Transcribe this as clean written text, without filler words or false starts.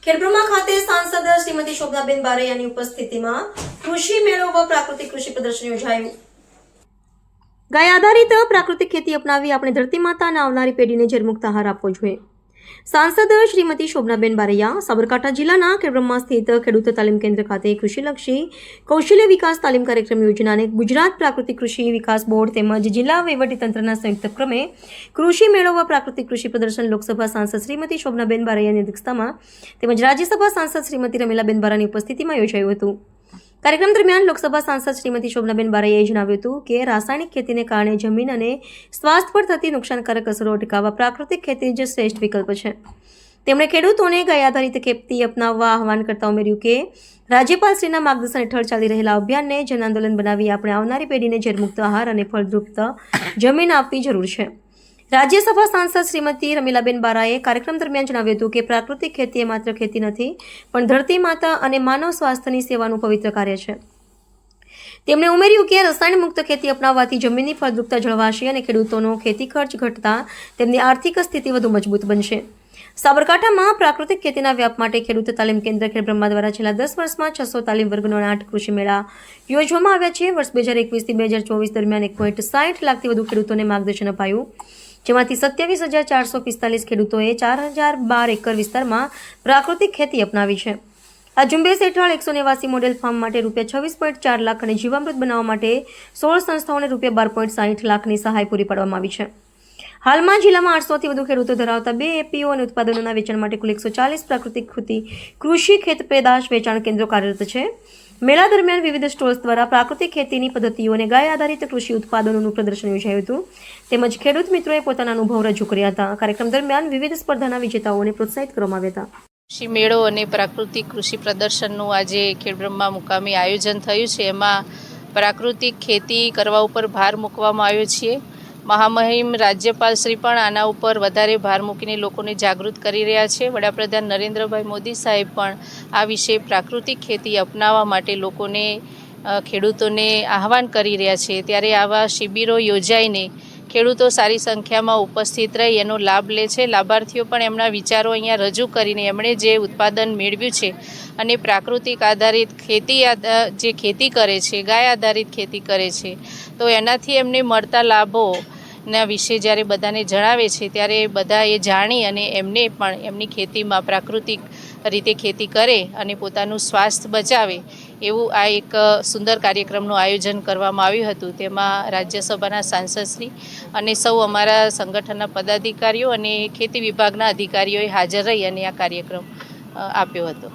ખેડબ્રહ્મા ખાતે સાંસદ શ્રીમતી શોભનાબેન બારૈયાની ઉપસ્થિતિમાં કૃષિ મેળો વ પ્રાકૃતિક કૃષિ પ્રદર્શન યોજાયું। ગાય આધારિત પ્રાકૃતિક ખેતી અપનાવી આપણે ધરતી માતા અને આવનારી પેઢીને ઝેરમુક્ત આહાર આપવો જોઈએ। સાંસદ શ્રીમતી શોભનાબેન બારૈયા સાબરકાંઠા જિલ્લાના ખેડબ્રહ્મા સ્થિત ખેડૂત તાલીમ કેન્દ્ર ખાતે કૃષિલક્ષી કૌશલ્ય વિકાસ તાલીમ કાર્યક્રમ યોજનાને ગુજરાત પ્રાકૃતિક કૃષિ વિકાસ બોર્ડ તેમજ જિલ્લા વહીવટીતંત્રના સંયુક્ત ક્રમે કૃષિ મેળો વ પ્રાકૃતિક કૃષિ પ્રદર્શન લોકસભા સાંસદ શ્રીમતી શોભનાબેન બારૈયાની અધ્યક્ષતામાં તેમજ રાજ્યસભા સાંસદ શ્રીમતી રમીલાબેન બારાની ઉપસ્થિતિમાં યોજાયું હતું। કાર્યક્રમ દરમિયાન લોકસભા સાંસદ શ્રીમતી શોભનાબેન બારૈયાએ જણાવ્યું હતું કે રાસાયણિક ખેતીને કારણે જમીન અને સ્વાસ્થ્ય પર થતી નુકસાનકારક અસરો અટકાવવા પ્રાકૃતિક ખેતી જ શ્રેષ્ઠ વિકલ્પ છે। તેમણે ખેડૂતોને ગાય આધારિત ખેતી અપનાવવા આહવાન કરતા ઉમેર્યું કે રાજ્યપાલશ્રીના માર્ગદર્શન હેઠળ ચાલી રહેલા અભિયાનને જન આંદોલન બનાવી આપણે આવનારી પેઢીને ઝેરમુક્ત આહાર અને ફળદ્રુપ જમીન આપવી જરૂર છે। રાજ્યસભા સાંસદ શ્રીમતી રમીલાબેન બારાએ કાર્યક્રમ દરમિયાન જણાવ્યું હતું કે પ્રાકૃતિક ખેતી એ માત્ર ખેતી નથી પણ ધરતી માતા અને માનવ સ્વાસ્થ્યની સેવાનું પવિત્ર કાર્ય છે। તેમણે ઉમેર્યું કે રસાયણ મુક્ત ખેતી અપનાવવાથી જમીનની ફળદ્રુપતા જળવાશે અને ખેડૂતોનો ખેતી ખર્ચ ઘટતા તેમની આર્થિક સ્થિતિ વધુ મજબૂત બનશે। સાબરકાંઠામાં પ્રાકૃતિક ખેતીના વ્યાપ માટે ખેડૂત તાલીમ કેન્દ્ર ખેડબ્રહ્મા દ્વારા છેલ્લા 10 વર્ષમાં 600 તાલીમ વર્ગનો 8 કૃષિ મેળા યોજવામાં આવ્યા છે। વર્ષ 2021 થી 2024 દરમિયાન 1.60 લાખથી વધુ ખેડૂતોને માર્ગદર્શન અપાયું, જેમાંથી 27,445 ખેડૂતોએ 4,012 એકર વિસ્તારમાં પ્રાકૃતિક ખેતી અપનાવી છે। આ ઝુંબેશ હેઠળ 189 મોડેલ ફાર્મ માટે ₹26.4 લાખ અને જીવામૃત બનાવવા માટે 16 સંસ્થાઓને ₹12.60 લાખની સહાય પૂરી પાડવામાં આવી છે। હાલમાં જિલ્લામાં 800થી વધુ ખેડૂતો ધરાવતા 2 એપીઓ અને ઉત્પાદનોના વેચાણ માટે કુલ 140 પ્રાકૃતિક કૃષિ ખેત પેદાશ વેચાણ કેન્દ્રો કાર્યરત છે। મેળા દરમિયાન વિવિધ સ્ટોલ્સ દ્વારા પ્રાકૃતિક ખેતીની પદ્ધતિઓ અને ગાય આધારિત કૃષિ ઉત્પાદનોનું પ્રદર્શન યોજાયું હતું, તેમજ ખેડૂત મિત્રોએ પોતાના અનુભવ રજૂ કર્યા હતા। કાર્યક્રમ દરમિયાન વિવિધ સ્પર્ધાના વિજેતાઓને પ્રોત્સાહિત કરવામાં આવ્યા હતા। કૃષિ મેળો અને પ્રાકૃતિક કૃષિ પ્રદર્શનનું આજે ખેડબ્રહ્મા મુકામે આયોજન થયું છે। એમાં પ્રાકૃતિક ખેતી કરવા ઉપર ભાર મૂકવામાં આવ્યો છે। મહામહિમ રાજ્યપાલ શ્રી પણ આના ઉપર વધારે ભાર મૂકીને લોકોને જાગૃત કરી રહ્યા છે। વડાપ્રધાન નરેન્દ્રભાઈ મોદી સાહેબ પણ આ વિશે પ્રાકૃતિક ખેતી અપનાવવા માટે લોકોને ખેડૂતોને આહવાન કરી રહ્યા છે। ત્યારે આવા શિબિરો યોજાઈને ખેડૂતો સારી સંખ્યામાં ઉપસ્થિત રહી એનો લાભ લે છે। લાભાર્થીઓ પણ એમના વિચારો અહીંયા રજૂ કરીને એમણે જે ઉત્પાદન મેળવ્યું છે અને પ્રાકૃતિક આધારિત ખેતી કરે છે, ગાય આધારિત ખેતી કરે છે, તો એનાથી એમને મળતા લાભોના વિશે જ્યારે બધાને જણાવે છે ત્યારે બધા એ જાણી અને એમને પણ એમની ખેતીમાં પ્રાકૃતિક રીતે ખેતી કરે અને પોતાનું સ્વાસ્થ્ય બચાવે એવું આ એક સુંદર કાર્યક્રમનું આયોજન કરવામાં આવ્યું હતું। તેમાં રાજ્યસભાના સાંસદશ્રી અને સૌ અમારા સંગઠનના પદાધિકારીઓ અને ખેતી વિભાગના અધિકારીઓએ હાજર રહી અને આ કાર્યક્રમ આપ્યો હતો।